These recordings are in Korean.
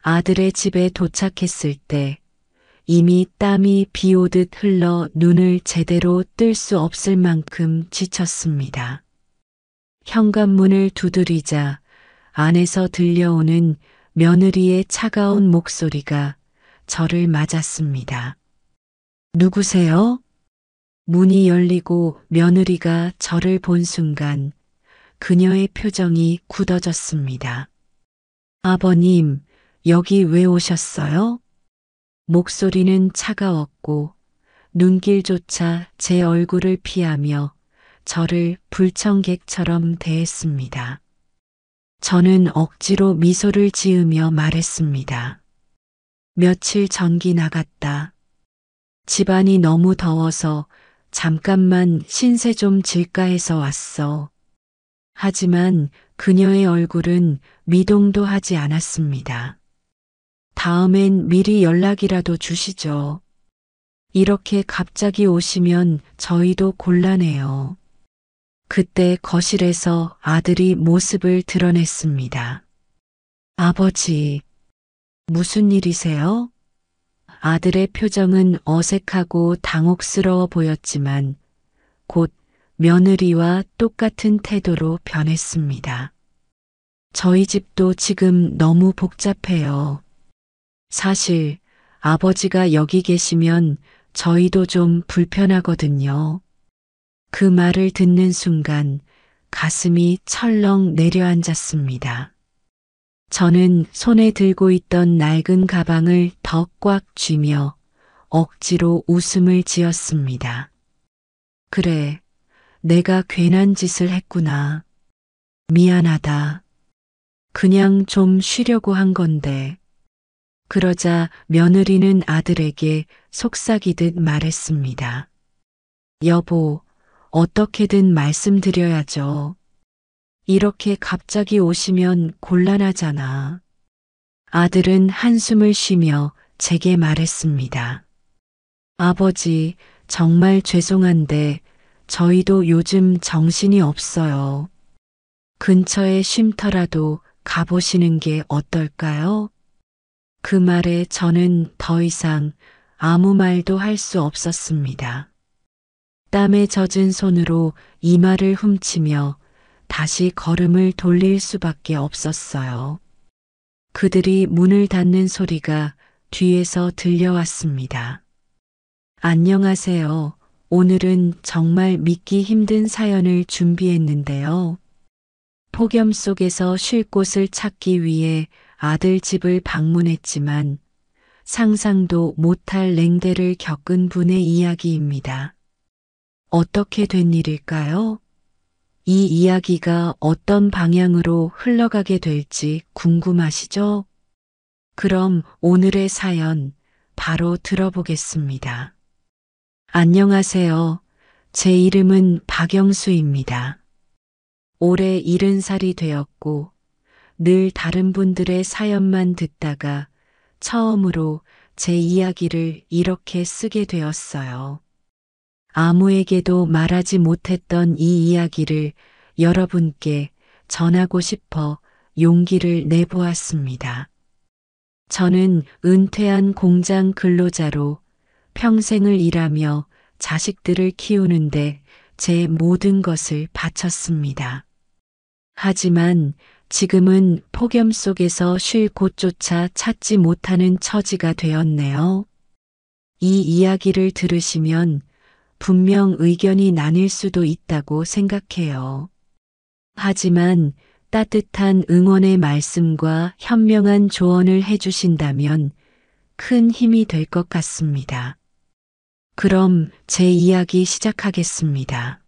아들의 집에 도착했을 때 이미 땀이 비 오듯 흘러 눈을 제대로 뜰 수 없을 만큼 지쳤습니다. 현관문을 두드리자 안에서 들려오는 며느리의 차가운 목소리가 저를 맞았습니다. 누구세요? 문이 열리고 며느리가 저를 본 순간 그녀의 표정이 굳어졌습니다. 아버님, 여기 왜 오셨어요? 목소리는 차가웠고 눈길조차 제 얼굴을 피하며 저를 불청객처럼 대했습니다. 저는 억지로 미소를 지으며 말했습니다. 며칠 전기 나갔다. 집안이 너무 더워서 잠깐만 신세 좀 질까 해서 왔어. 하지만 그녀의 얼굴은 미동도 하지 않았습니다. 다음엔 미리 연락이라도 주시죠. 이렇게 갑자기 오시면 저희도 곤란해요. 그때 거실에서 아들이 모습을 드러냈습니다. 아버지, 무슨 일이세요? 아들의 표정은 어색하고 당혹스러워 보였지만 곧 며느리와 똑같은 태도로 변했습니다. 저희 집도 지금 너무 복잡해요. 사실 아버지가 여기 계시면 저희도 좀 불편하거든요. 그 말을 듣는 순간 가슴이 철렁 내려앉았습니다. 저는 손에 들고 있던 낡은 가방을 더 꽉 쥐며 억지로 웃음을 지었습니다. 그래, 내가 괜한 짓을 했구나. 미안하다. 그냥 좀 쉬려고 한 건데. 그러자 며느리는 아들에게 속삭이듯 말했습니다. 여보, 어떻게든 말씀드려야죠. 이렇게 갑자기 오시면 곤란하잖아. 아들은 한숨을 쉬며 제게 말했습니다. 아버지, 정말 죄송한데 저희도 요즘 정신이 없어요. 근처에 쉼터라도 가보시는 게 어떨까요? 그 말에 저는 더 이상 아무 말도 할 수 없었습니다. 땀에 젖은 손으로 이마를 훔치며 다시 걸음을 돌릴 수밖에 없었어요. 그들이 문을 닫는 소리가 뒤에서 들려왔습니다. 안녕하세요. 오늘은 정말 믿기 힘든 사연을 준비했는데요. 폭염 속에서 쉴 곳을 찾기 위해 아들 집을 방문했지만 상상도 못할 냉대를 겪은 분의 이야기입니다. 어떻게 된 일일까요? 이 이야기가 어떤 방향으로 흘러가게 될지 궁금하시죠? 그럼 오늘의 사연 바로 들어보겠습니다. 안녕하세요. 제 이름은 박영수입니다. 올해 70살이 되었고 늘 다른 분들의 사연만 듣다가 처음으로 제 이야기를 이렇게 쓰게 되었어요. 아무에게도 말하지 못했던 이 이야기를 여러분께 전하고 싶어 용기를 내보았습니다. 저는 은퇴한 공장 근로자로 평생을 일하며 자식들을 키우는데 제 모든 것을 바쳤습니다. 하지만 지금은 폭염 속에서 쉴 곳조차 찾지 못하는 처지가 되었네요. 이 이야기를 들으시면 분명 의견이 나뉠 수도 있다고 생각해요. 하지만 따뜻한 응원의 말씀과 현명한 조언을 해주신다면 큰 힘이 될 것 같습니다. 그럼 제 이야기 시작하겠습니다.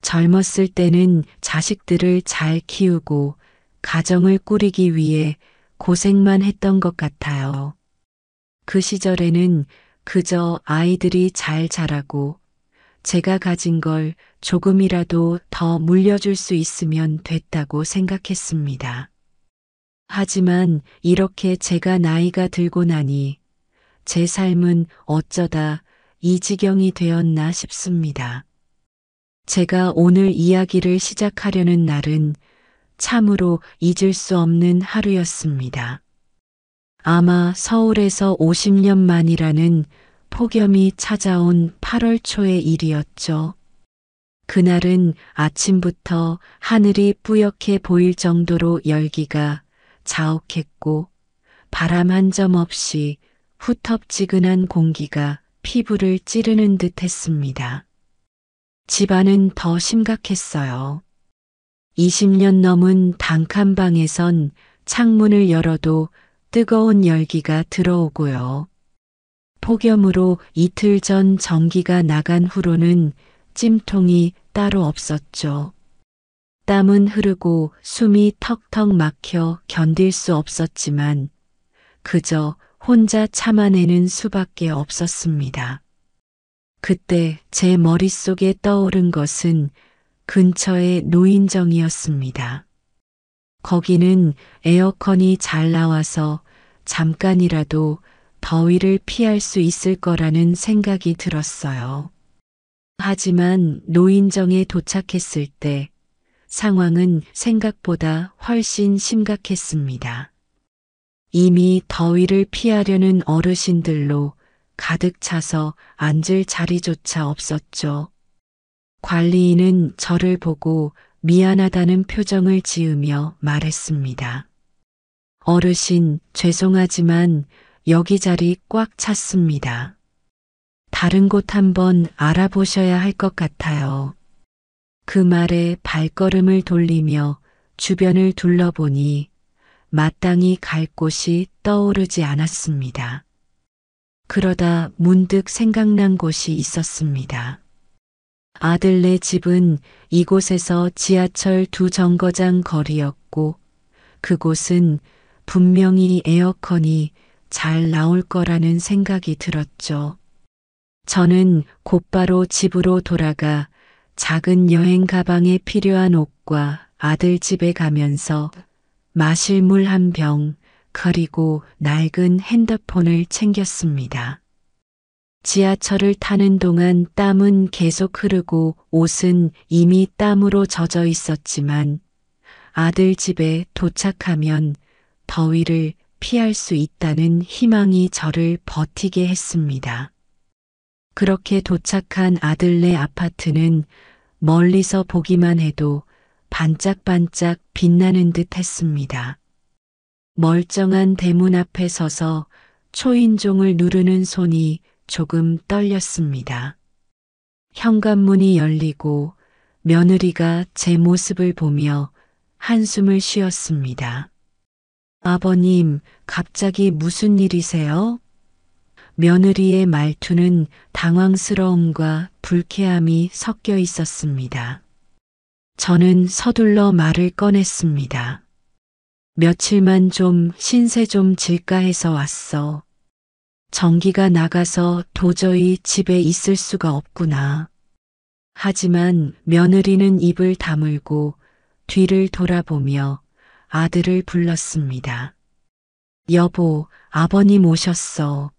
젊었을 때는 자식들을 잘 키우고 가정을 꾸리기 위해 고생만 했던 것 같아요. 그 시절에는 그저 아이들이 잘 자라고 제가 가진 걸 조금이라도 더 물려줄 수 있으면 됐다고 생각했습니다. 하지만 이렇게 제가 나이가 들고 나니 제 삶은 어쩌다 이 지경이 되었나 싶습니다. 제가 오늘 이야기를 시작하려는 날은 참으로 잊을 수 없는 하루였습니다. 아마 서울에서 50년 만이라는 폭염이 찾아온 8월 초의 일이었죠. 그날은 아침부터 하늘이 뿌옇게 보일 정도로 열기가 자욱했고 바람 한 점 없이 후텁지근한 공기가 피부를 찌르는 듯 했습니다. 집안은 더 심각했어요. 20년 넘은 단칸방에선 창문을 열어도 뜨거운 열기가 들어오고요. 폭염으로 이틀 전 전기가 나간 후로는 찜통이 따로 없었죠. 땀은 흐르고 숨이 턱턱 막혀 견딜 수 없었지만 그저 혼자 참아내는 수밖에 없었습니다. 그때 제 머릿속에 떠오른 것은 근처의 노인정이었습니다. 거기는 에어컨이 잘 나와서 잠깐이라도 더위를 피할 수 있을 거라는 생각이 들었어요. 하지만 노인정에 도착했을 때 상황은 생각보다 훨씬 심각했습니다. 이미 더위를 피하려는 어르신들로 가득 차서 앉을 자리조차 없었죠. 관리인은 저를 보고 미안하다는 표정을 지으며 말했습니다. 어르신, 죄송하지만 여기 자리 꽉 찼습니다. 다른 곳 한번 알아보셔야 할 것 같아요. 그 말에 발걸음을 돌리며 주변을 둘러보니 마땅히 갈 곳이 떠오르지 않았습니다. 그러다 문득 생각난 곳이 있었습니다. 아들네 집은 이곳에서 지하철 2정거장 거리였고 그곳은 분명히 에어컨이 잘 나올 거라는 생각이 들었죠. 저는 곧바로 집으로 돌아가 작은 여행 가방에 필요한 옷과 아들 집에 가면서 마실 물 한 병, 그리고 낡은 핸드폰을 챙겼습니다. 지하철을 타는 동안 땀은 계속 흐르고 옷은 이미 땀으로 젖어 있었지만 아들 집에 도착하면 더위를 피할 수 있다는 희망이 저를 버티게 했습니다. 그렇게 도착한 아들네 아파트는 멀리서 보기만 해도 반짝반짝 빛나는 듯 했습니다. 멀쩡한 대문 앞에 서서 초인종을 누르는 손이 조금 떨렸습니다. 현관문이 열리고 며느리가 제 모습을 보며 한숨을 쉬었습니다. 아버님, 갑자기 무슨 일이세요? 며느리의 말투는 당황스러움과 불쾌함이 섞여 있었습니다. 저는 서둘러 말을 꺼냈습니다. 며칠만 좀 신세 좀 질까 해서 왔어. 전기가 나가서 도저히 집에 있을 수가 없구나. 하지만 며느리는 입을 다물고 뒤를 돌아보며 아들을 불렀습니다. 여보, 아버님 오셨어.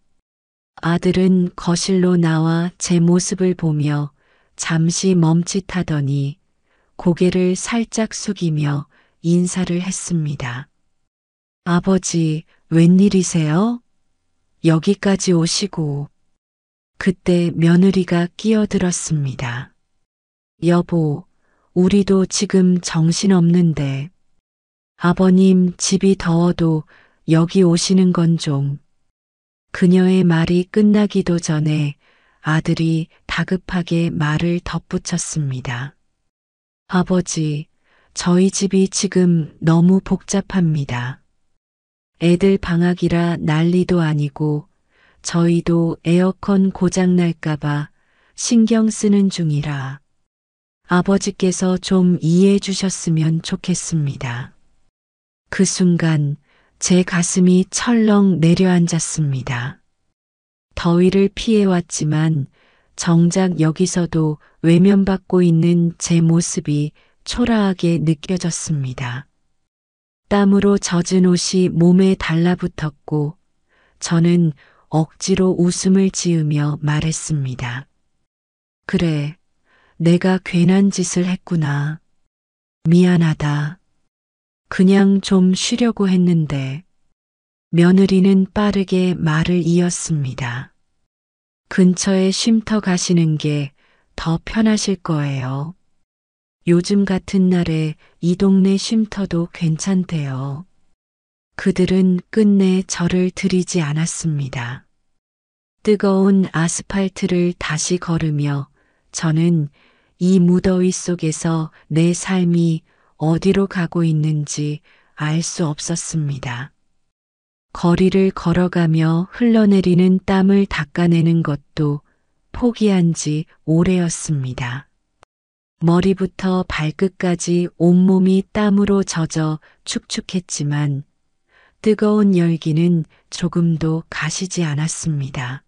아들은 거실로 나와 제 모습을 보며 잠시 멈칫하더니 고개를 살짝 숙이며 인사를 했습니다. 아버지, 웬일이세요? 여기까지 오시고. 그때 며느리가 끼어들었습니다. 여보, 우리도 지금 정신없는데. 아버님 집이 더워도 여기 오시는 건 좀. 그녀의 말이 끝나기도 전에 아들이 다급하게 말을 덧붙였습니다. 아버지, 저희 집이 지금 너무 복잡합니다. 애들 방학이라 난리도 아니고 저희도 에어컨 고장 날까봐 신경 쓰는 중이라 아버지께서 좀 이해해 주셨으면 좋겠습니다. 그 순간 제 가슴이 철렁 내려앉았습니다. 더위를 피해왔지만 정작 여기서도 외면받고 있는 제 모습이 초라하게 느껴졌습니다. 땀으로 젖은 옷이 몸에 달라붙었고 저는 억지로 웃음을 지으며 말했습니다. 그래, 내가 괜한 짓을 했구나. 미안하다. 그냥 좀 쉬려고 했는데. 며느리는 빠르게 말을 이었습니다. 근처에 쉼터 가시는 게 더 편하실 거예요. 요즘 같은 날에 이 동네 쉼터도 괜찮대요. 그들은 끝내 저를 들이지 않았습니다. 뜨거운 아스팔트를 다시 걸으며 저는 이 무더위 속에서 내 삶이 어디로 가고 있는지 알 수 없었습니다. 거리를 걸어가며 흘러내리는 땀을 닦아내는 것도 포기한 지 오래였습니다. 머리부터 발끝까지 온몸이 땀으로 젖어 축축했지만 뜨거운 열기는 조금도 가시지 않았습니다.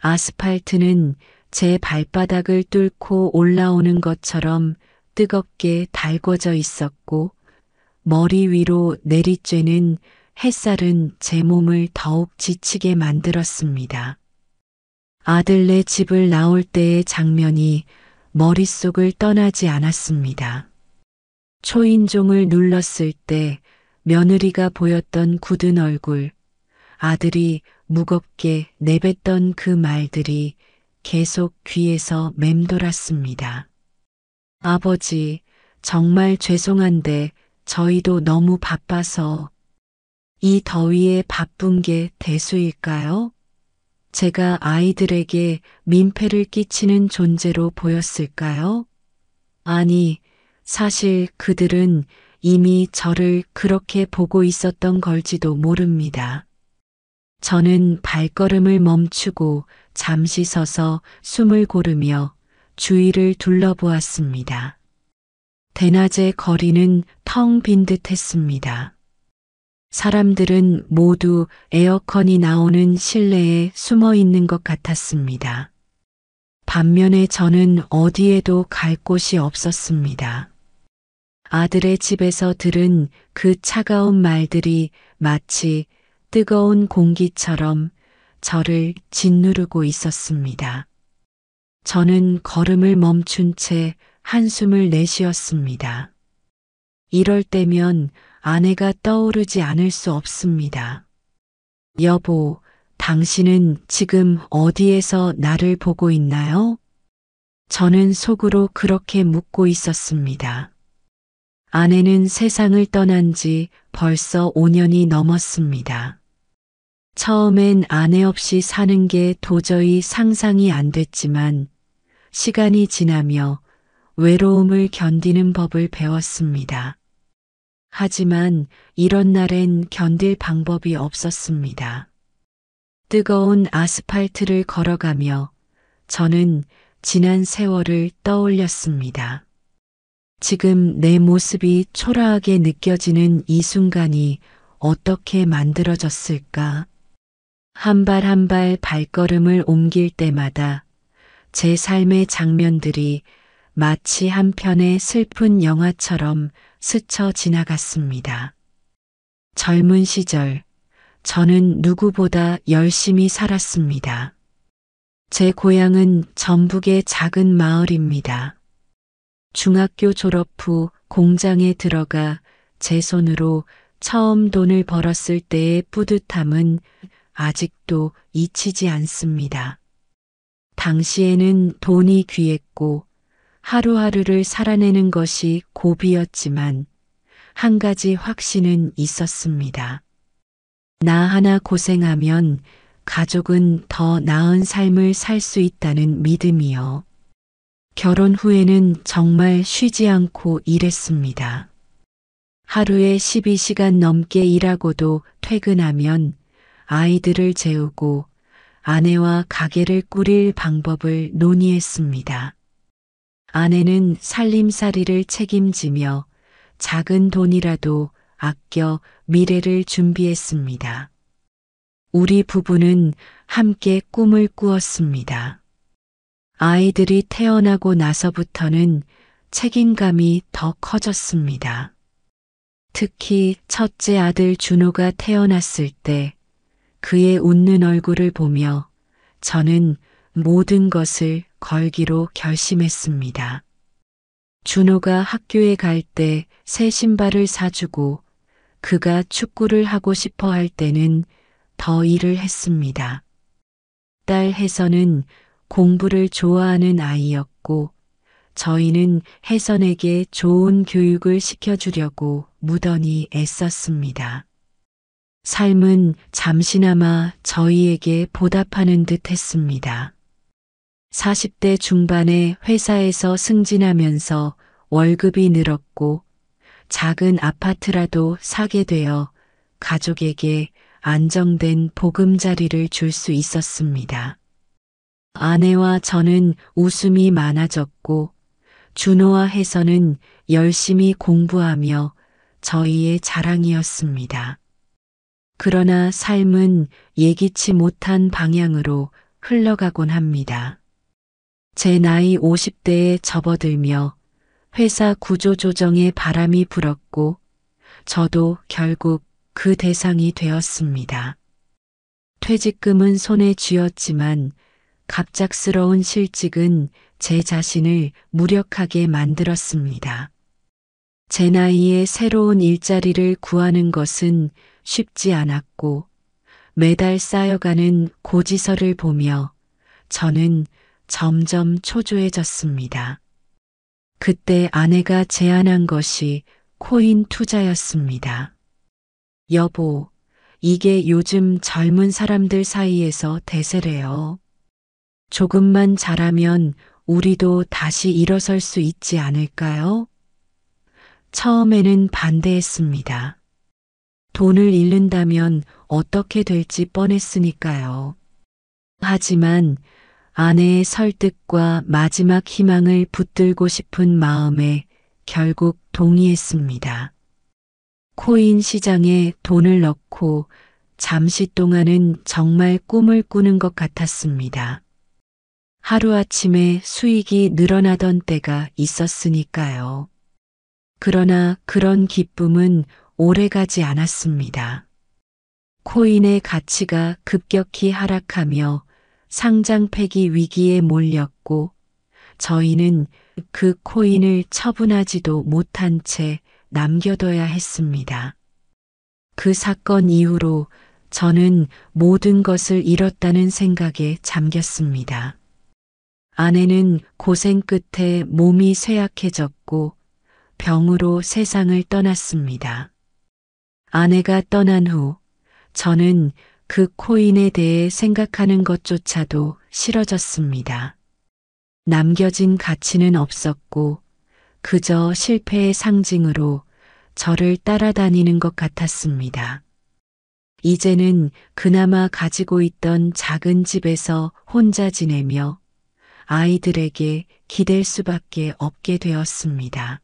아스팔트는 제 발바닥을 뚫고 올라오는 것처럼 뜨겁게 달궈져 있었고 머리 위로 내리쬐는 햇살은 제 몸을 더욱 지치게 만들었습니다. 아들네 집을 나올 때의 장면이 머릿속을 떠나지 않았습니다. 초인종을 눌렀을 때 며느리가 보였던 굳은 얼굴, 아들이 무겁게 내뱉던 그 말들이 계속 귀에서 맴돌았습니다. 아버지, 정말 죄송한데 저희도 너무 바빠서 이 더위에 바쁜 게 대수일까요? 제가 아이들에게 민폐를 끼치는 존재로 보였을까요? 아니, 사실 그들은 이미 저를 그렇게 보고 있었던 걸지도 모릅니다. 저는 발걸음을 멈추고 잠시 서서 숨을 고르며 주위를 둘러보았습니다. 대낮의 거리는 텅 빈 듯했습니다. 사람들은 모두 에어컨이 나오는 실내에 숨어 있는 것 같았습니다. 반면에 저는 어디에도 갈 곳이 없었습니다. 아들의 집에서 들은 그 차가운 말들이 마치 뜨거운 공기처럼 저를 짓누르고 있었습니다. 저는 걸음을 멈춘 채 한숨을 내쉬었습니다. 이럴 때면 아내가 떠오르지 않을 수 없습니다. 여보, 당신은 지금 어디에서 나를 보고 있나요? 저는 속으로 그렇게 묻고 있었습니다. 아내는 세상을 떠난 지 벌써 5년이 넘었습니다. 처음엔 아내 없이 사는 게 도저히 상상이 안 됐지만 시간이 지나며 외로움을 견디는 법을 배웠습니다. 하지만 이런 날엔 견딜 방법이 없었습니다. 뜨거운 아스팔트를 걸어가며 저는 지난 세월을 떠올렸습니다. 지금 내 모습이 초라하게 느껴지는 이 순간이 어떻게 만들어졌을까? 한 발 한 발 발걸음을 옮길 때마다 제 삶의 장면들이 마치 한 편의 슬픈 영화처럼 스쳐 지나갔습니다. 젊은 시절, 저는 누구보다 열심히 살았습니다. 제 고향은 전북의 작은 마을입니다. 중학교 졸업 후 공장에 들어가 제 손으로 처음 돈을 벌었을 때의 뿌듯함은 아직도 잊히지 않습니다. 당시에는 돈이 귀했고 하루하루를 살아내는 것이 고비였지만 한 가지 확신은 있었습니다. 나 하나 고생하면 가족은 더 나은 삶을 살 수 있다는 믿음이요. 결혼 후에는 정말 쉬지 않고 일했습니다. 하루에 12시간 넘게 일하고도 퇴근하면 아이들을 재우고 아내와 가게를 꾸릴 방법을 논의했습니다. 아내는 살림살이를 책임지며 작은 돈이라도 아껴 미래를 준비했습니다. 우리 부부는 함께 꿈을 꾸었습니다. 아이들이 태어나고 나서부터는 책임감이 더 커졌습니다. 특히 첫째 아들 준호가 태어났을 때 그의 웃는 얼굴을 보며 저는 모든 것을 걸기로 결심했습니다. 준호가 학교에 갈 때 새 신발을 사주고 그가 축구를 하고 싶어 할 때는 더 일을 했습니다. 딸 혜선은 공부를 좋아하는 아이였고 저희는 혜선에게 좋은 교육을 시켜주려고 무던히 애썼습니다. 삶은 잠시나마 저희에게 보답하는 듯 했습니다. 40대 중반에 회사에서 승진하면서 월급이 늘었고 작은 아파트라도 사게 되어 가족에게 안정된 보금자리를 줄 수 있었습니다. 아내와 저는 웃음이 많아졌고 준호와 혜선은 열심히 공부하며 저희의 자랑이었습니다. 그러나 삶은 예기치 못한 방향으로 흘러가곤 합니다. 제 나이 50대에 접어들며 회사 구조조정에 바람이 불었고 저도 결국 그 대상이 되었습니다. 퇴직금은 손에 쥐었지만 갑작스러운 실직은 제 자신을 무력하게 만들었습니다. 제 나이에 새로운 일자리를 구하는 것은 쉽지 않았고 매달 쌓여가는 고지서를 보며 저는 점점 초조해졌습니다. 그때 아내가 제안한 것이 코인 투자였습니다. 여보, 이게 요즘 젊은 사람들 사이에서 대세래요. 조금만 잘하면 우리도 다시 일어설 수 있지 않을까요? 처음에는 반대했습니다. 돈을 잃는다면 어떻게 될지 뻔했으니까요. 하지만 아내의 설득과 마지막 희망을 붙들고 싶은 마음에 결국 동의했습니다. 코인 시장에 돈을 넣고 잠시 동안은 정말 꿈을 꾸는 것 같았습니다. 하루아침에 수익이 늘어나던 때가 있었으니까요. 그러나 그런 기쁨은 오래가지 않았습니다. 코인의 가치가 급격히 하락하며 상장 폐기 위기에 몰렸고 저희는 그 코인을 처분하지도 못한 채 남겨둬야 했습니다. 그 사건 이후로 저는 모든 것을 잃었다는 생각에 잠겼습니다. 아내는 고생 끝에 몸이 쇠약해졌고 병으로 세상을 떠났습니다. 아내가 떠난 후 저는 그 코인에 대해 생각하는 것조차도 싫어졌습니다. 남겨진 가치는 없었고 그저 실패의 상징으로 저를 따라다니는 것 같았습니다. 이제는 그나마 가지고 있던 작은 집에서 혼자 지내며 아이들에게 기댈 수밖에 없게 되었습니다.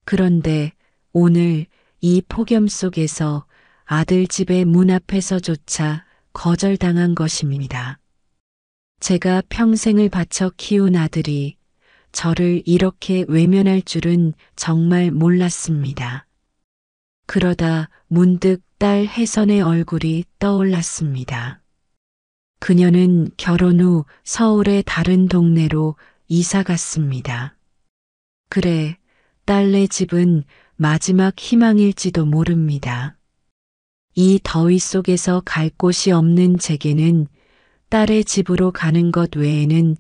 그런데 오늘 이 폭염 속에서 아들 집의 문 앞에서조차 거절당한 것입니다. 제가 평생을 바쳐 키운 아들이 저를 이렇게 외면할 줄은 정말 몰랐습니다. 그러다 문득 딸 혜선의 얼굴이 떠올랐습니다. 그녀는 결혼 후 서울의 다른 동네로 이사 갔습니다. 그래, 딸네 집은 마지막 희망일지도 모릅니다. 이 더위 속에서 갈 곳이 없는 제게는 딸의 집으로 가는 것 외에는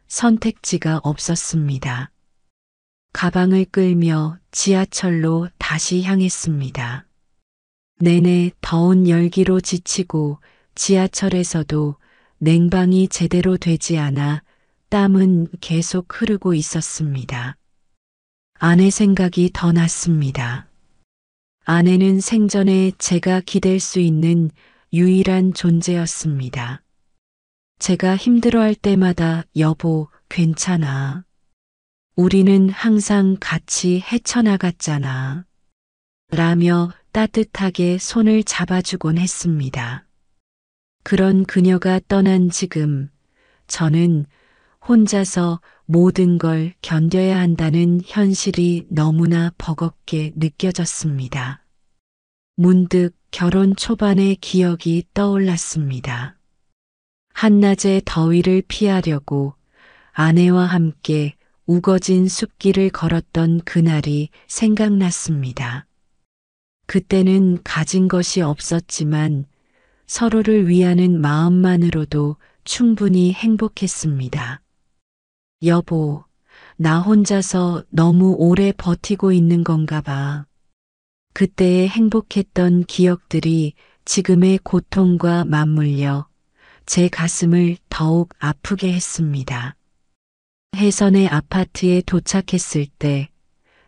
선택지가 없었습니다. 가방을 끌며 지하철로 다시 향했습니다. 내내 더운 열기로 지치고 지하철에서도 냉방이 제대로 되지 않아 땀은 계속 흐르고 있었습니다. 아내 생각이 더 났습니다. 아내는 생전에 제가 기댈 수 있는 유일한 존재였습니다. 제가 힘들어할 때마다 여보, 괜찮아. 우리는 항상 같이 헤쳐나갔잖아. 라며 따뜻하게 손을 잡아주곤 했습니다. 그런 그녀가 떠난 지금 저는 혼자서 모든 걸 견뎌야 한다는 현실이 너무나 버겁게 느껴졌습니다. 문득 결혼 초반의 기억이 떠올랐습니다. 한낮의 더위를 피하려고 아내와 함께 우거진 숲길을 걸었던 그날이 생각났습니다. 그때는 가진 것이 없었지만 서로를 위하는 마음만으로도 충분히 행복했습니다. 여보, 나 혼자서 너무 오래 버티고 있는 건가 봐. 그때의 행복했던 기억들이 지금의 고통과 맞물려 제 가슴을 더욱 아프게 했습니다. 혜선의 아파트에 도착했을 때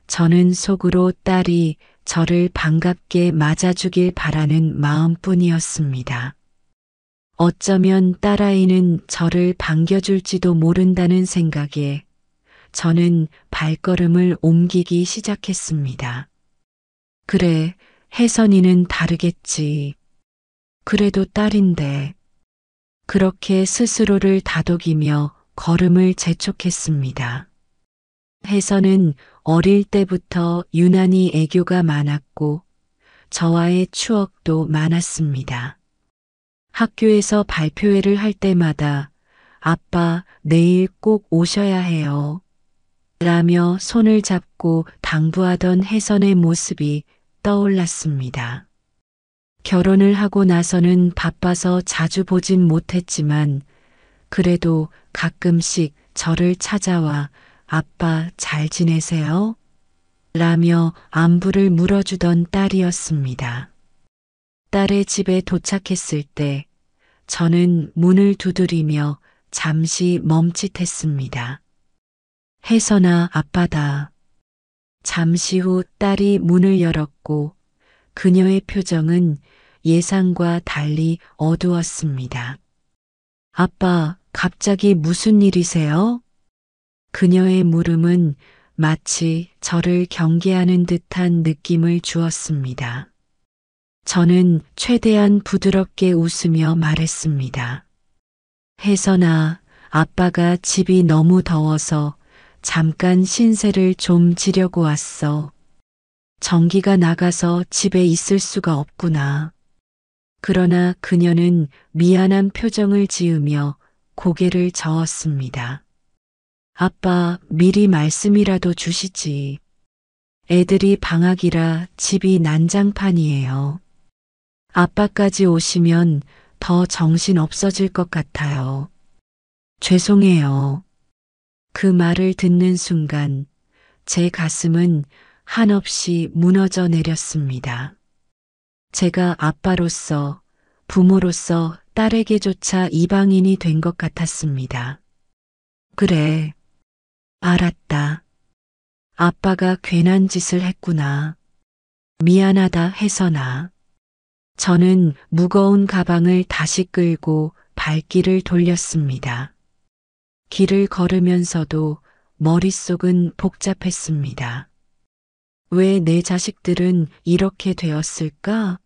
저는 속으로 딸이 저를 반갑게 맞아주길 바라는 마음뿐이었습니다. 어쩌면 딸아이는 저를 반겨줄지도 모른다는 생각에 저는 발걸음을 옮기기 시작했습니다. 그래, 혜선이는 다르겠지. 그래도 딸인데. 그렇게 스스로를 다독이며 걸음을 재촉했습니다. 혜선은 어릴 때부터 유난히 애교가 많았고 저와의 추억도 많았습니다. 학교에서 발표회를 할 때마다 아빠 내일 꼭 오셔야 해요. 라며 손을 잡고 당부하던 혜선의 모습이 떠올랐습니다. 결혼을 하고 나서는 바빠서 자주 보진 못했지만 그래도 가끔씩 저를 찾아와 아빠 잘 지내세요? 라며 안부를 물어주던 딸이었습니다. 딸의 집에 도착했을 때 저는 문을 두드리며 잠시 멈칫했습니다. 혜선아, 아빠다. 잠시 후 딸이 문을 열었고 그녀의 표정은 예상과 달리 어두웠습니다. 아빠, 갑자기 무슨 일이세요? 그녀의 물음은 마치 저를 경계하는 듯한 느낌을 주었습니다. 저는 최대한 부드럽게 웃으며 말했습니다. 혜선아, 아빠가 집이 너무 더워서 잠깐 신세를 좀 지려고 왔어. 전기가 나가서 집에 있을 수가 없구나. 그러나 그녀는 미안한 표정을 지으며 고개를 저었습니다. 아빠, 미리 말씀이라도 주시지. 애들이 방학이라 집이 난장판이에요. 아빠까지 오시면 더 정신 없어질 것 같아요. 죄송해요. 그 말을 듣는 순간 제 가슴은 한없이 무너져 내렸습니다. 제가 아빠로서, 부모로서 딸에게조차 이방인이 된 것 같았습니다. 그래, 알았다. 아빠가 괜한 짓을 했구나. 미안하다, 혜선아. 저는 무거운 가방을 다시 끌고 발길을 돌렸습니다. 길을 걸으면서도 머릿속은 복잡했습니다. 왜 내 자식들은 이렇게 되었을까?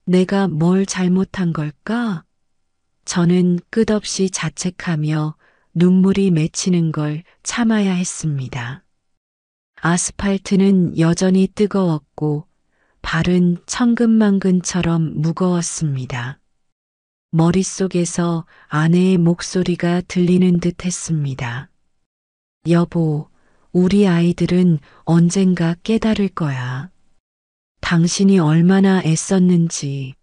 내가 뭘 잘못한 걸까? 저는 끝없이 자책하며 눈물이 맺히는 걸 참아야 했습니다. 아스팔트는 여전히 뜨거웠고 발은 천근만근처럼 무거웠습니다. 머릿속에서 아내의 목소리가 들리는 듯 했습니다. 여보, 우리 아이들은 언젠가 깨달을 거야. 당신이 얼마나 애썼는지.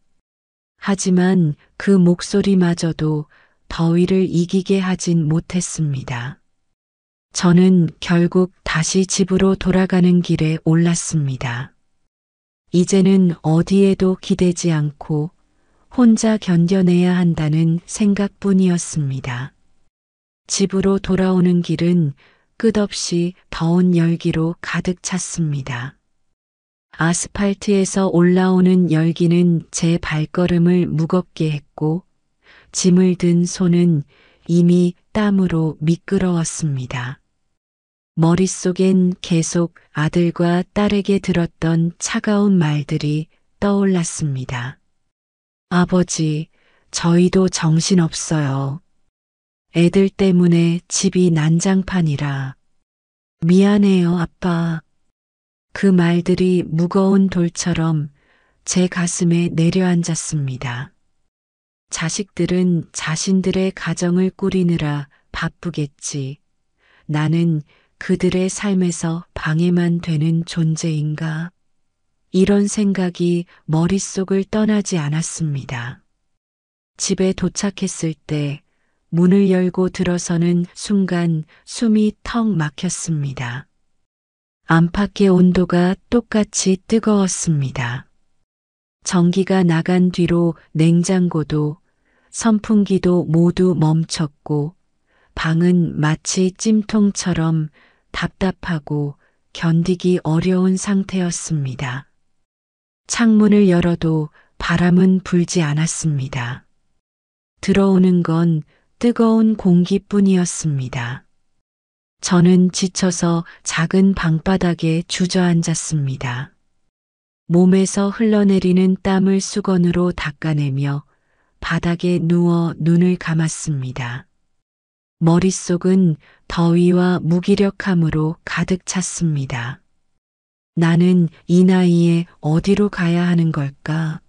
하지만 그 목소리마저도 더위를 이기게 하진 못했습니다. 저는 결국 다시 집으로 돌아가는 길에 올랐습니다. 이제는 어디에도 기대지 않고 혼자 견뎌내야 한다는 생각뿐이었습니다. 집으로 돌아오는 길은 끝없이 더운 열기로 가득 찼습니다. 아스팔트에서 올라오는 열기는 제 발걸음을 무겁게 했고 짐을 든 손은 이미 땀으로 미끄러웠습니다. 머릿속엔 계속 아들과 딸에게 들었던 차가운 말들이 떠올랐습니다. 아버지, 저희도 정신없어요. 애들 때문에 집이 난장판이라. 미안해요, 아빠. 그 말들이 무거운 돌처럼 제 가슴에 내려앉았습니다. 자식들은 자신들의 가정을 꾸리느라 바쁘겠지. 나는 그들의 삶에서 방해만 되는 존재인가? 이런 생각이 머릿속을 떠나지 않았습니다. 집에 도착했을 때 문을 열고 들어서는 순간 숨이 턱 막혔습니다. 안팎의 온도가 똑같이 뜨거웠습니다. 전기가 나간 뒤로 냉장고도 선풍기도 모두 멈췄고 방은 마치 찜통처럼 답답하고 견디기 어려운 상태였습니다. 창문을 열어도 바람은 불지 않았습니다. 들어오는 건 뜨거운 공기뿐이었습니다. 저는 지쳐서 작은 방바닥에 주저앉았습니다. 몸에서 흘러내리는 땀을 수건으로 닦아내며 바닥에 누워 눈을 감았습니다. 머릿속은 더위와 무기력함으로 가득 찼습니다. 나는 이 나이에 어디로 가야 하는 걸까?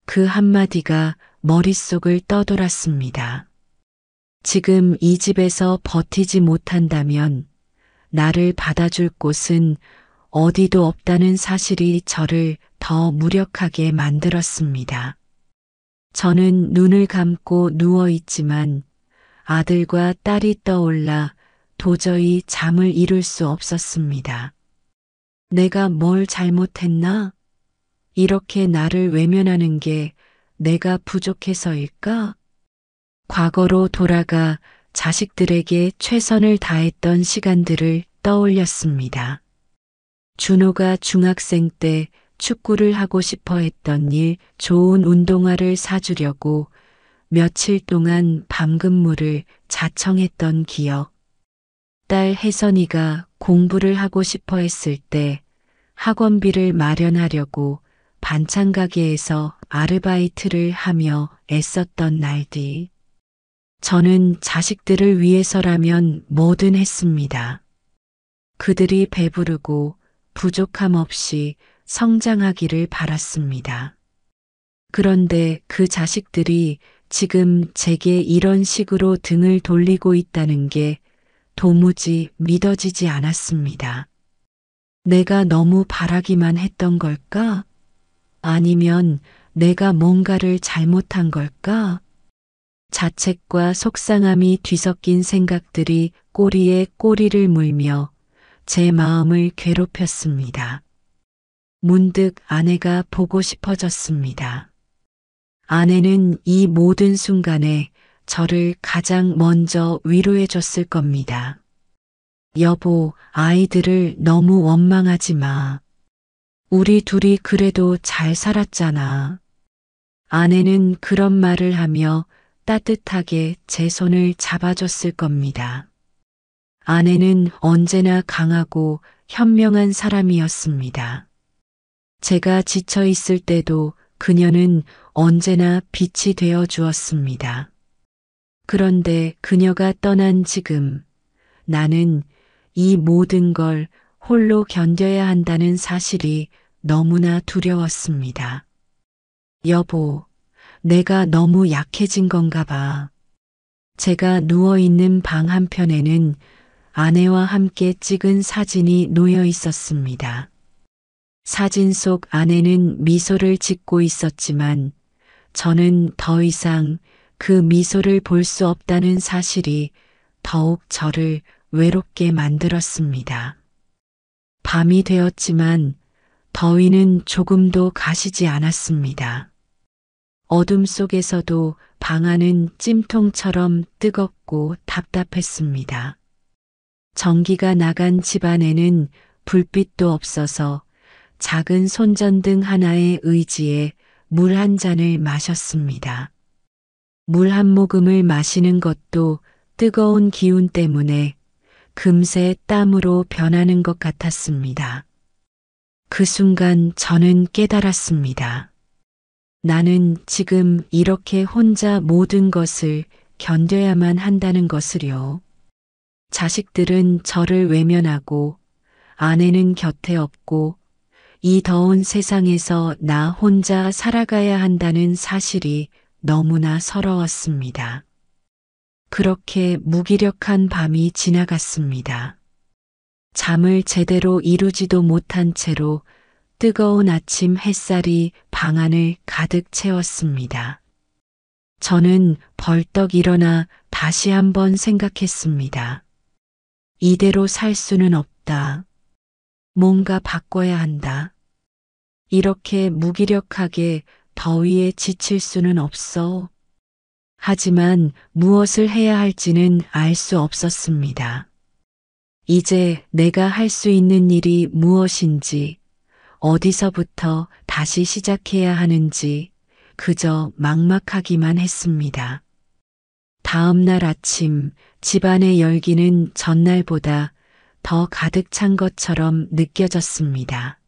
그 한마디가 머릿속을 떠돌았습니다. 지금 이 집에서 버티지 못한다면 나를 받아줄 곳은 어디도 없다는 사실이 저를 더 무력하게 만들었습니다. 저는 눈을 감고 누워 있지만 아들과 딸이 떠올라 도저히 잠을 이룰 수 없었습니다. 내가 뭘 잘못했나? 이렇게 나를 외면하는 게 내가 부족해서일까? 과거로 돌아가 자식들에게 최선을 다했던 시간들을 떠올렸습니다. 준호가 중학생 때 축구를 하고 싶어 했던 일, 좋은 운동화를 사주려고 며칠 동안 밤근무를 자청했던 기억. 딸 혜선이가 공부를 하고 싶어 했을 때 학원비를 마련하려고 반찬 가게에서 아르바이트를 하며 애썼던 날들. 저는 자식들을 위해서라면 뭐든 했습니다. 그들이 배부르고 부족함 없이 성장하기를 바랐습니다. 그런데 그 자식들이 지금 제게 이런 식으로 등을 돌리고 있다는 게 도무지 믿어지지 않았습니다. 내가 너무 바라기만 했던 걸까? 아니면 내가 뭔가를 잘못한 걸까? 자책과 속상함이 뒤섞인 생각들이 꼬리에 꼬리를 물며 제 마음을 괴롭혔습니다. 문득 아내가 보고 싶어졌습니다. 아내는 이 모든 순간에 저를 가장 먼저 위로해 줬을 겁니다. 여보, 아이들을 너무 원망하지 마. 우리 둘이 그래도 잘 살았잖아. 아내는 그런 말을 하며 따뜻하게 제 손을 잡아줬을 겁니다. 아내는 언제나 강하고 현명한 사람이었습니다. 제가 지쳐 있을 때도 그녀는 언제나 빛이 되어 주었습니다. 그런데 그녀가 떠난 지금 나는 이 모든 걸 홀로 견뎌야 한다는 사실이 너무나 두려웠습니다. 여보, 내가 너무 약해진 건가 봐. 제가 누워있는 방 한편에는 아내와 함께 찍은 사진이 놓여 있었습니다. 사진 속 아내는 미소를 짓고 있었지만 저는 더 이상 그 미소를 볼 수 없다는 사실이 더욱 저를 외롭게 만들었습니다. 밤이 되었지만 더위는 조금도 가시지 않았습니다. 어둠 속에서도 방 안은 찜통처럼 뜨겁고 답답했습니다. 전기가 나간 집안에는 불빛도 없어서 작은 손전등 하나의 의지에 물 한 잔을 마셨습니다. 물 한 모금을 마시는 것도 뜨거운 기운 때문에 금세 땀으로 변하는 것 같았습니다. 그 순간 저는 깨달았습니다. 나는 지금 이렇게 혼자 모든 것을 견뎌야만 한다는 것을요. 자식들은 저를 외면하고 아내는 곁에 없고 이 더운 세상에서 나 혼자 살아가야 한다는 사실이 너무나 서러웠습니다. 그렇게 무기력한 밤이 지나갔습니다. 잠을 제대로 이루지도 못한 채로 뜨거운 아침 햇살이 방 안을 가득 채웠습니다. 저는 벌떡 일어나 다시 한번 생각했습니다. 이대로 살 수는 없다. 뭔가 바꿔야 한다. 이렇게 무기력하게 더위에 지칠 수는 없어. 하지만 무엇을 해야 할지는 알 수 없었습니다. 이제 내가 할 수 있는 일이 무엇인지, 어디서부터 다시 시작해야 하는지 그저 막막하기만 했습니다. 다음 날 아침 집안의 열기는 전날보다 더 가득 찬 것처럼 느껴졌습니다.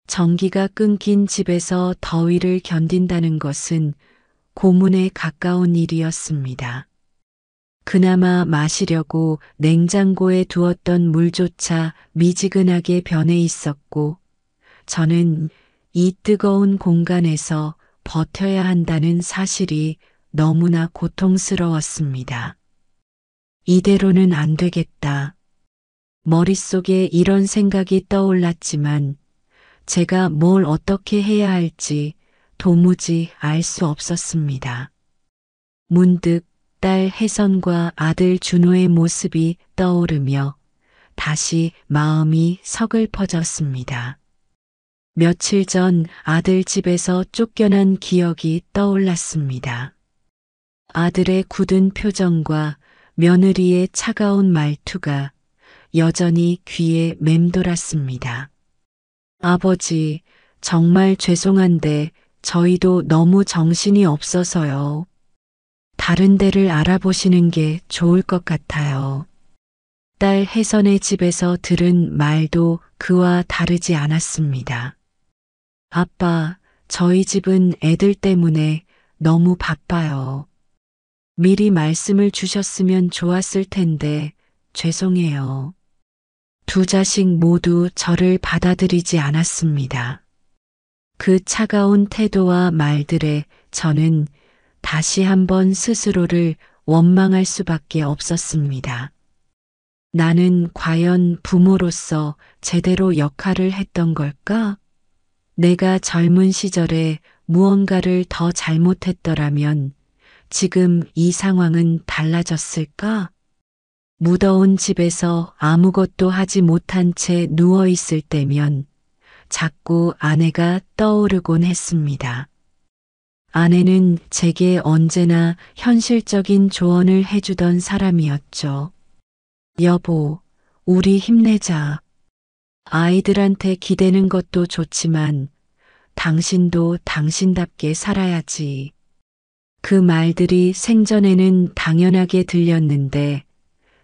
전기가 끊긴 집에서 더위를 견딘다는 것은 고문에 가까운 일이었습니다. 그나마 마시려고 냉장고에 두었던 물조차 미지근하게 변해 있었고, 저는 이 뜨거운 공간에서 버텨야 한다는 사실이 너무나 고통스러웠습니다. 이대로는 안 되겠다. 머릿속에 이런 생각이 떠올랐지만 제가 뭘 어떻게 해야 할지 도무지 알 수 없었습니다. 문득 딸 혜선과 아들 준호의 모습이 떠오르며 다시 마음이 서글퍼졌습니다. 며칠 전 아들 집에서 쫓겨난 기억이 떠올랐습니다. 아들의 굳은 표정과 며느리의 차가운 말투가 여전히 귀에 맴돌았습니다. 아버지, 정말 죄송한데 저희도 너무 정신이 없어서요. 다른 데를 알아보시는 게 좋을 것 같아요. 딸 혜선의 집에서 들은 말도 그와 다르지 않았습니다. 아빠, 저희 집은 애들 때문에 너무 바빠요. 미리 말씀을 주셨으면 좋았을 텐데 죄송해요. 두 자식 모두 저를 받아들이지 않았습니다. 그 차가운 태도와 말들에 저는 다시 한번 스스로를 원망할 수밖에 없었습니다. 나는 과연 부모로서 제대로 역할을 했던 걸까? 내가 젊은 시절에 무언가를 더 잘못했더라면 지금 이 상황은 달라졌을까? 무더운 집에서 아무것도 하지 못한 채 누워 있을 때면 자꾸 아내가 떠오르곤 했습니다. 아내는 제게 언제나 현실적인 조언을 해주던 사람이었죠. 여보, 우리 힘내자. 아이들한테 기대는 것도 좋지만 당신도 당신답게 살아야지. 그 말들이 생전에는 당연하게 들렸는데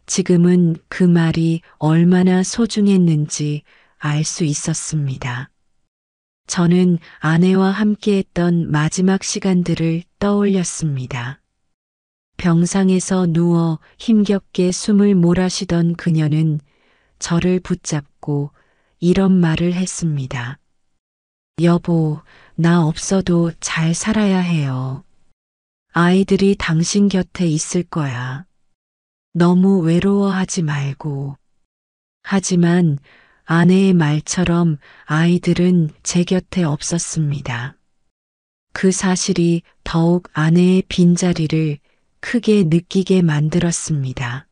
지금은 그 말이 얼마나 소중했는지 알 수 있었습니다. 저는 아내와 함께했던 마지막 시간들을 떠올렸습니다. 병상에서 누워 힘겹게 숨을 몰아쉬던 그녀는 저를 붙잡고 이런 말을 했습니다. 여보, 나 없어도 잘 살아야 해요. 아이들이 당신 곁에 있을 거야. 너무 외로워하지 말고. 하지만 아내의 말처럼 아이들은 제 곁에 없었습니다. 그 사실이 더욱 아내의 빈자리를 크게 느끼게 만들었습니다.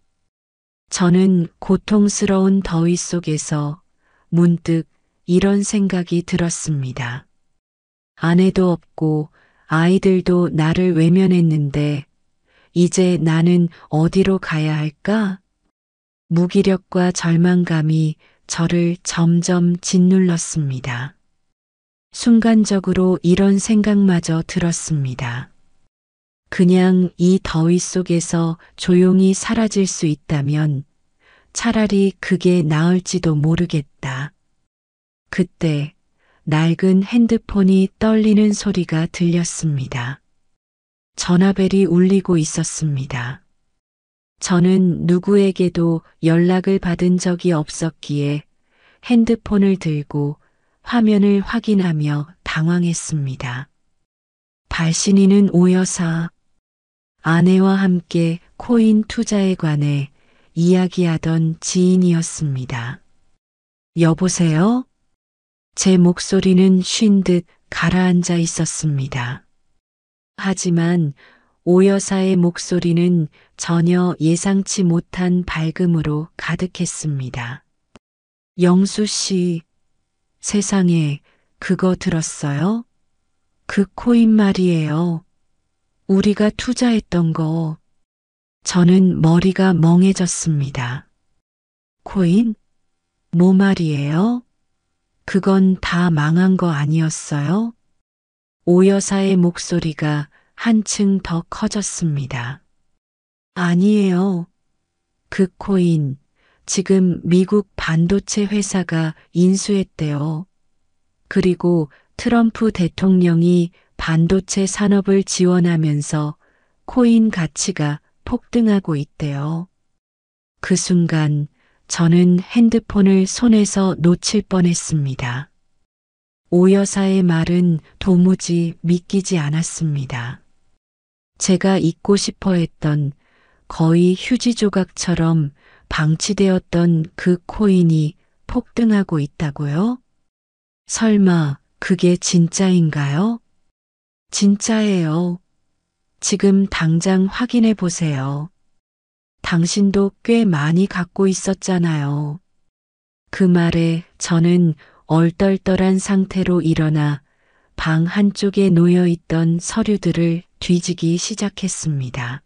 저는 고통스러운 더위 속에서 문득 이런 생각이 들었습니다. 아내도 없고 아이들도 나를 외면했는데 이제 나는 어디로 가야 할까? 무기력과 절망감이 저를 점점 짓눌렀습니다. 순간적으로 이런 생각마저 들었습니다. 그냥 이 더위 속에서 조용히 사라질 수 있다면 차라리 그게 나을지도 모르겠다. 그때 낡은 핸드폰이 떨리는 소리가 들렸습니다. 전화벨이 울리고 있었습니다. 저는 누구에게도 연락을 받은 적이 없었기에 핸드폰을 들고 화면을 확인하며 당황했습니다. 발신인은 오 여사. 아내와 함께 코인 투자에 관해 이야기하던 지인이었습니다. 여보세요? 제 목소리는 쉰 듯 가라앉아 있었습니다. 하지만 오 여사의 목소리는 전혀 예상치 못한 밝음으로 가득했습니다. 영수 씨, 세상에 그거 들었어요? 그 코인 말이에요. 우리가 투자했던 거. 저는 머리가 멍해졌습니다. 코인? 뭐 말이에요? 그건 다 망한 거 아니었어요? 오 여사의 목소리가 한층 더 커졌습니다. 아니에요. 그 코인, 지금 미국 반도체 회사가 인수했대요. 그리고 트럼프 대통령이 반도체 산업을 지원하면서 코인 가치가 폭등하고 있대요. 그 순간 저는 핸드폰을 손에서 놓칠 뻔했습니다. 오 여사의 말은 도무지 믿기지 않았습니다. 제가 잊고 싶어 했던 거의 휴지 조각처럼 방치되었던 그 코인이 폭등하고 있다고요? 설마 그게 진짜인가요? 진짜예요. 지금 당장 확인해 보세요. 당신도 꽤 많이 갖고 있었잖아요. 그 말에 저는 얼떨떨한 상태로 일어나 방 한쪽에 놓여 있던 서류들을 뒤지기 시작했습니다.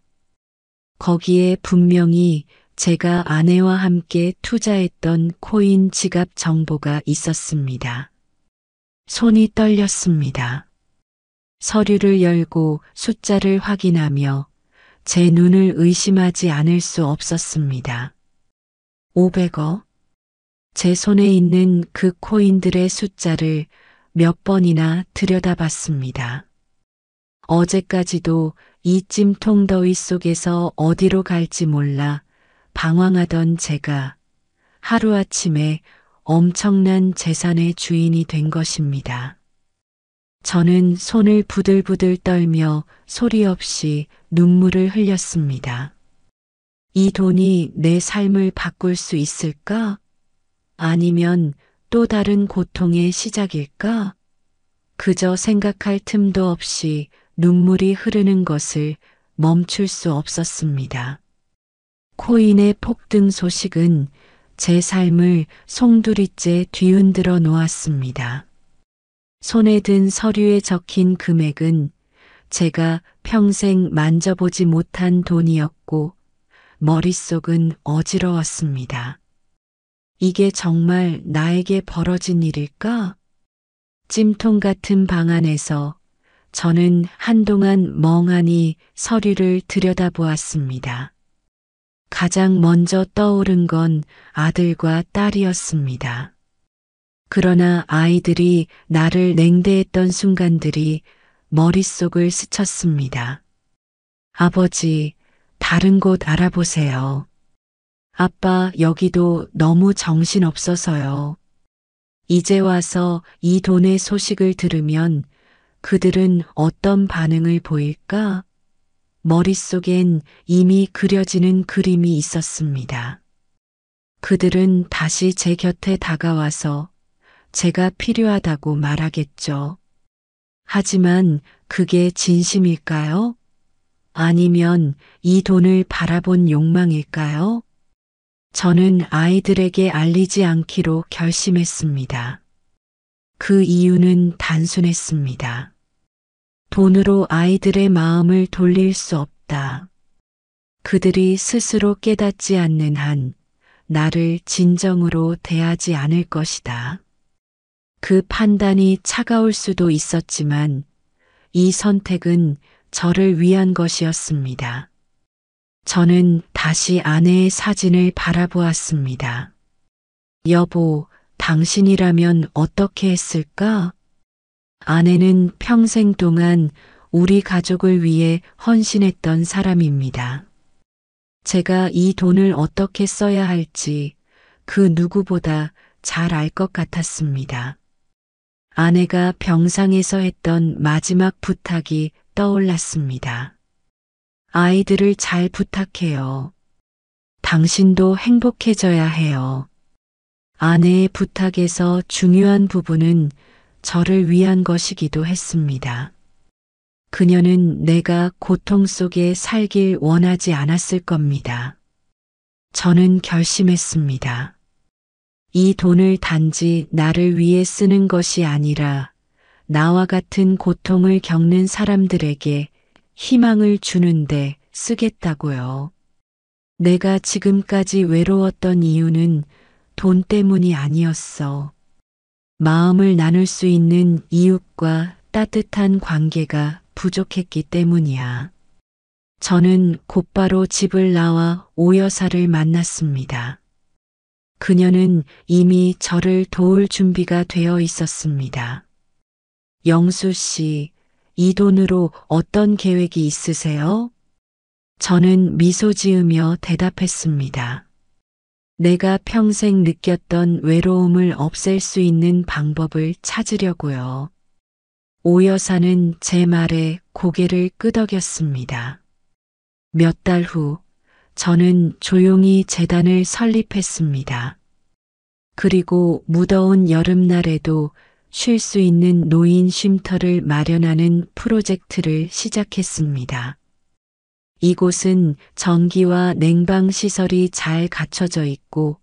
거기에 분명히 제가 아내와 함께 투자했던 코인 지갑 정보가 있었습니다. 손이 떨렸습니다. 서류를 열고 숫자를 확인하며 제 눈을 의심하지 않을 수 없었습니다. 500억? 제 손에 있는 그 코인들의 숫자를 몇 번이나 들여다봤습니다. 어제까지도 이 찜통 더위 속에서 어디로 갈지 몰라 방황하던 제가 하루아침에 엄청난 재산의 주인이 된 것입니다. 저는 손을 부들부들 떨며 소리 없이 눈물을 흘렸습니다. 이 돈이 내 삶을 바꿀 수 있을까? 아니면 또 다른 고통의 시작일까? 그저 생각할 틈도 없이 눈물이 흐르는 것을 멈출 수 없었습니다. 코인의 폭등 소식은 제 삶을 송두리째 뒤흔들어 놓았습니다. 손에 든 서류에 적힌 금액은 제가 평생 만져보지 못한 돈이었고 머릿속은 어지러웠습니다. 이게 정말 나에게 벌어진 일일까? 찜통 같은 방 안에서 저는 한동안 멍하니 서류를 들여다보았습니다. 가장 먼저 떠오른 건 아들과 딸이었습니다. 그러나 아이들이 나를 냉대했던 순간들이 머릿속을 스쳤습니다. 아버지, 다른 곳 알아보세요. 아빠, 여기도 너무 정신없어서요. 이제 와서 이 돈의 소식을 들으면 그들은 어떤 반응을 보일까? 머릿속엔 이미 그려지는 그림이 있었습니다. 그들은 다시 제 곁에 다가와서 제가 필요하다고 말하겠죠. 하지만 그게 진심일까요? 아니면 이 돈을 바라본 욕망일까요? 저는 아이들에게 알리지 않기로 결심했습니다. 그 이유는 단순했습니다. 돈으로 아이들의 마음을 돌릴 수 없다. 그들이 스스로 깨닫지 않는 한 나를 진정으로 대하지 않을 것이다. 그 판단이 차가울 수도 있었지만 이 선택은 저를 위한 것이었습니다. 저는 다시 아내의 사진을 바라보았습니다. 여보, 당신이라면 어떻게 했을까? 아내는 평생 동안 우리 가족을 위해 헌신했던 사람입니다. 제가 이 돈을 어떻게 써야 할지 그 누구보다 잘 알 것 같았습니다. 아내가 병상에서 했던 마지막 부탁이 떠올랐습니다. 아이들을 잘 부탁해요. 당신도 행복해져야 해요. 아내의 부탁에서 중요한 부분은 저를 위한 것이기도 했습니다. 그녀는 내가 고통 속에 살길 원하지 않았을 겁니다. 저는 결심했습니다. 이 돈을 단지 나를 위해 쓰는 것이 아니라 나와 같은 고통을 겪는 사람들에게 희망을 주는데 쓰겠다고요. 내가 지금까지 외로웠던 이유는 돈 때문이 아니었어. 마음을 나눌 수 있는 이웃과 따뜻한 관계가 부족했기 때문이야. 저는 곧바로 집을 나와 오 여사를 만났습니다. 그녀는 이미 저를 도울 준비가 되어 있었습니다. 영수 씨, 이 돈으로 어떤 계획이 있으세요? 저는 미소 지으며 대답했습니다. 내가 평생 느꼈던 외로움을 없앨 수 있는 방법을 찾으려고요. 오 여사는 제 말에 고개를 끄덕였습니다. 몇 달 후, 저는 조용히 재단을 설립했습니다. 그리고 무더운 여름날에도 쉴 수 있는 노인 쉼터를 마련하는 프로젝트를 시작했습니다. 이곳은 전기와 냉방 시설이 잘 갖춰져 있고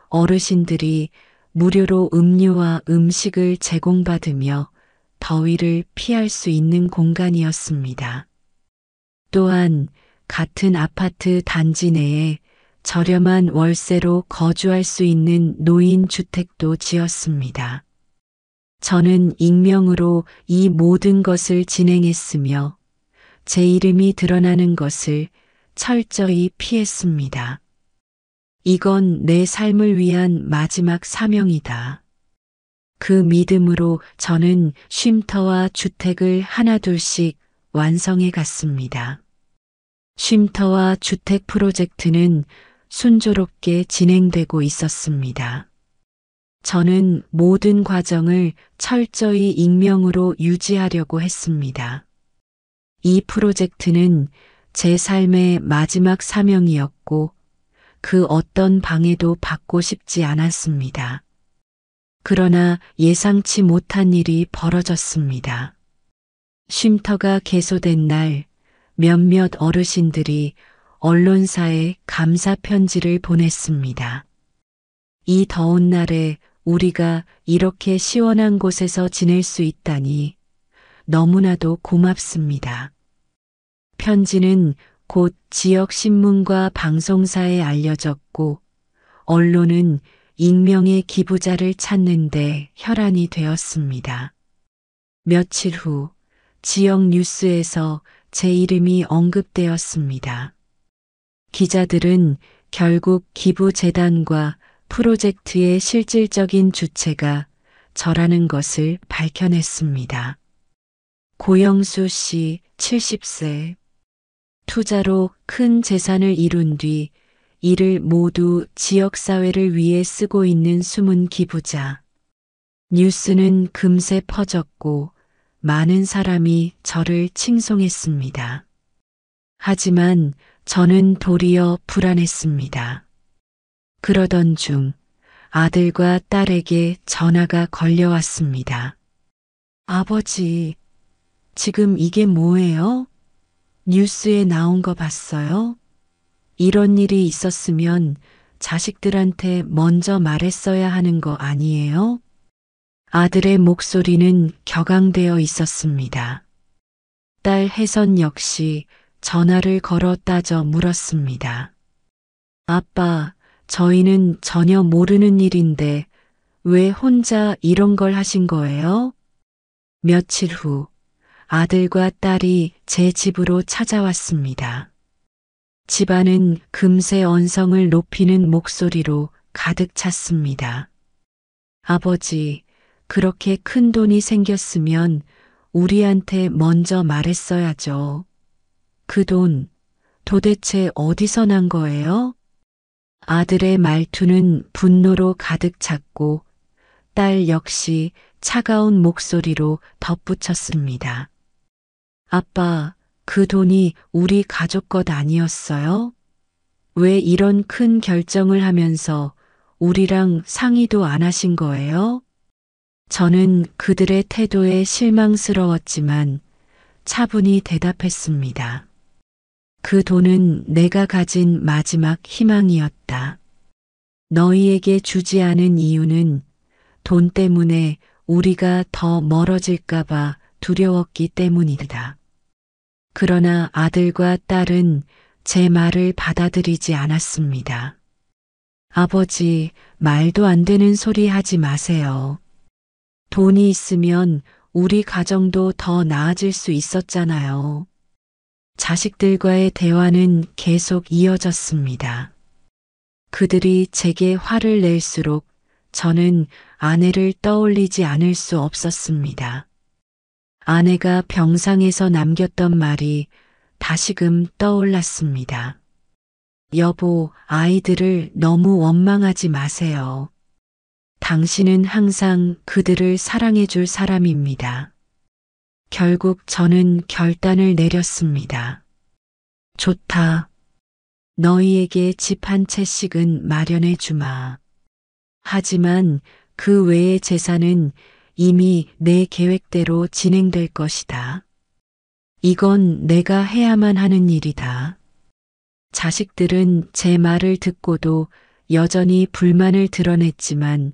어르신들이 무료로 음료와 음식을 제공받으며 더위를 피할 수 있는 공간이었습니다. 또한 같은 아파트 단지 내에 저렴한 월세로 거주할 수 있는 노인 주택도 지었습니다. 저는 익명으로 이 모든 것을 진행했으며 제 이름이 드러나는 것을 철저히 피했습니다. 이건 내 삶을 위한 마지막 사명이다. 그 믿음으로 저는 쉼터와 주택을 하나둘씩 완성해 갔습니다. 쉼터와 주택 프로젝트는 순조롭게 진행되고 있었습니다. 저는 모든 과정을 철저히 익명으로 유지하려고 했습니다. 이 프로젝트는 제 삶의 마지막 사명이었고 그 어떤 방해도 받고 싶지 않았습니다. 그러나 예상치 못한 일이 벌어졌습니다. 쉼터가 개소된 날 몇몇 어르신들이 언론사에 감사 편지를 보냈습니다. 이 더운 날에 우리가 이렇게 시원한 곳에서 지낼 수 있다니 너무나도 고맙습니다. 편지는 곧 지역 신문과 방송사에 알려졌고 언론은 익명의 기부자를 찾는데 혈안이 되었습니다. 며칠 후 지역 뉴스에서 제 이름이 언급되었습니다. 기자들은 결국 기부재단과 프로젝트의 실질적인 주체가 저라는 것을 밝혀냈습니다. 고영수 씨 70세. 투자로 큰 재산을 이룬 뒤 이를 모두 지역사회를 위해 쓰고 있는 숨은 기부자. 뉴스는 금세 퍼졌고 많은 사람이 저를 칭송했습니다. 하지만 저는 도리어 불안했습니다. 그러던 중 아들과 딸에게 전화가 걸려왔습니다. 아버지, 지금 이게 뭐예요? 뉴스에 나온 거 봤어요? 이런 일이 있었으면 자식들한테 먼저 말했어야 하는 거 아니에요? 아들의 목소리는 격앙되어 있었습니다. 딸 혜선 역시 전화를 걸어 따져 물었습니다. 아빠, 저희는 전혀 모르는 일인데 왜 혼자 이런 걸 하신 거예요? 며칠 후 아들과 딸이 제 집으로 찾아왔습니다. 집안은 금세 언성을 높이는 목소리로 가득 찼습니다. 아버지, 그렇게 큰 돈이 생겼으면 우리한테 먼저 말했어야죠. 그 돈 도대체 어디서 난 거예요? 아들의 말투는 분노로 가득 찼고 딸 역시 차가운 목소리로 덧붙였습니다. 아빠, 그 돈이 우리 가족 것 아니었어요? 왜 이런 큰 결정을 하면서 우리랑 상의도 안 하신 거예요? 저는 그들의 태도에 실망스러웠지만 차분히 대답했습니다. 그 돈은 내가 가진 마지막 희망이었다. 너희에게 주지 않은 이유는 돈 때문에 우리가 더 멀어질까봐 두려웠기 때문이다. 그러나 아들과 딸은 제 말을 받아들이지 않았습니다. 아버지, 말도 안 되는 소리 하지 마세요. 돈이 있으면 우리 가정도 더 나아질 수 있었잖아요. 자식들과의 대화는 계속 이어졌습니다. 그들이 제게 화를 낼수록 저는 아내를 떠올리지 않을 수 없었습니다. 아내가 병상에서 남겼던 말이 다시금 떠올랐습니다. 여보, 아이들을 너무 원망하지 마세요. 당신은 항상 그들을 사랑해 줄 사람입니다. 결국 저는 결단을 내렸습니다. 좋다. 너희에게 집 한 채씩은 마련해 주마. 하지만 그 외의 재산은 이미 내 계획대로 진행될 것이다. 이건 내가 해야만 하는 일이다. 자식들은 제 말을 듣고도 여전히 불만을 드러냈지만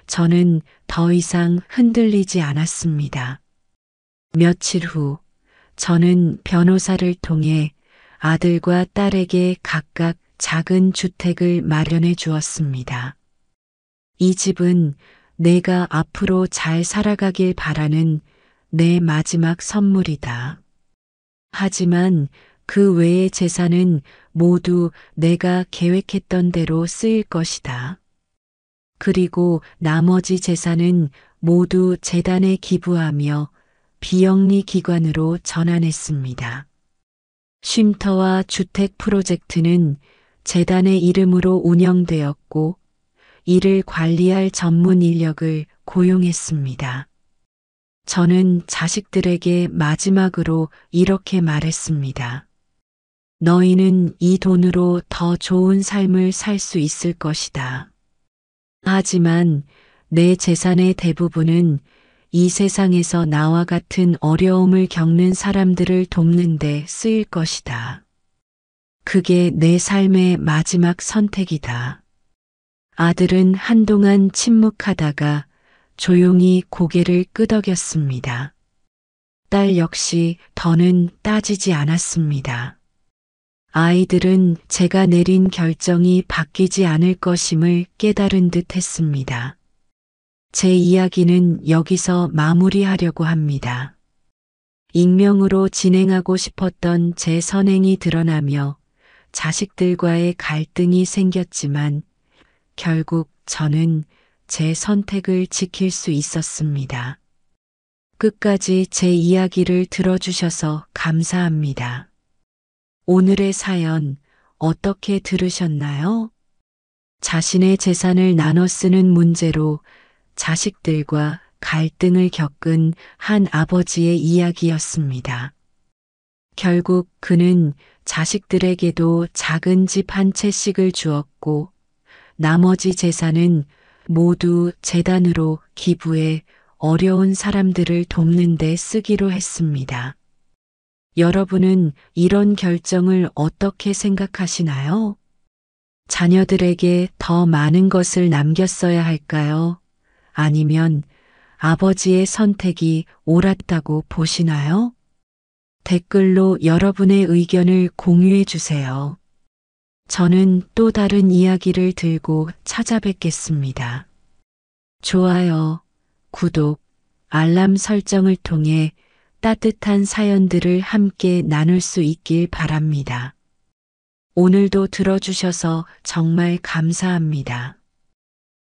저는 더 이상 흔들리지 않았습니다. 며칠 후 저는 변호사를 통해 아들과 딸에게 각각 작은 주택을 마련해 주었습니다. 이 집은 내가 앞으로 잘 살아가길 바라는 내 마지막 선물이다. 하지만 그 외의 재산은 모두 내가 계획했던 대로 쓰일 것이다. 그리고 나머지 재산은 모두 재단에 기부하며 비영리 기관으로 전환했습니다. 쉼터와 주택 프로젝트는 재단의 이름으로 운영되었고 이를 관리할 전문 인력을 고용했습니다. 저는 자식들에게 마지막으로 이렇게 말했습니다. 너희는 이 돈으로 더 좋은 삶을 살 수 있을 것이다. 하지만 내 재산의 대부분은 이 세상에서 나와 같은 어려움을 겪는 사람들을 돕는 데 쓰일 것이다. 그게 내 삶의 마지막 선택이다. 아들은 한동안 침묵하다가 조용히 고개를 끄덕였습니다. 딸 역시 더는 따지지 않았습니다. 아이들은 제가 내린 결정이 바뀌지 않을 것임을 깨달은 듯 했습니다. 제 이야기는 여기서 마무리하려고 합니다. 익명으로 진행하고 싶었던 제 선행이 드러나며 자식들과의 갈등이 생겼지만 결국 저는 제 선택을 지킬 수 있었습니다. 끝까지 제 이야기를 들어주셔서 감사합니다. 오늘의 사연 어떻게 들으셨나요? 자신의 재산을 나눠 쓰는 문제로 자식들과 갈등을 겪은 한 아버지의 이야기였습니다. 결국 그는 자식들에게도 작은 집 한 채씩을 주었고 나머지 재산은 모두 재단으로 기부해 어려운 사람들을 돕는 데 쓰기로 했습니다. 여러분은 이런 결정을 어떻게 생각하시나요? 자녀들에게 더 많은 것을 남겼어야 할까요? 아니면 아버지의 선택이 옳았다고 보시나요? 댓글로 여러분의 의견을 공유해 주세요. 저는 또 다른 이야기를 들고 찾아뵙겠습니다. 좋아요, 구독, 알람 설정을 통해 따뜻한 사연들을 함께 나눌 수 있길 바랍니다. 오늘도 들어주셔서 정말 감사합니다.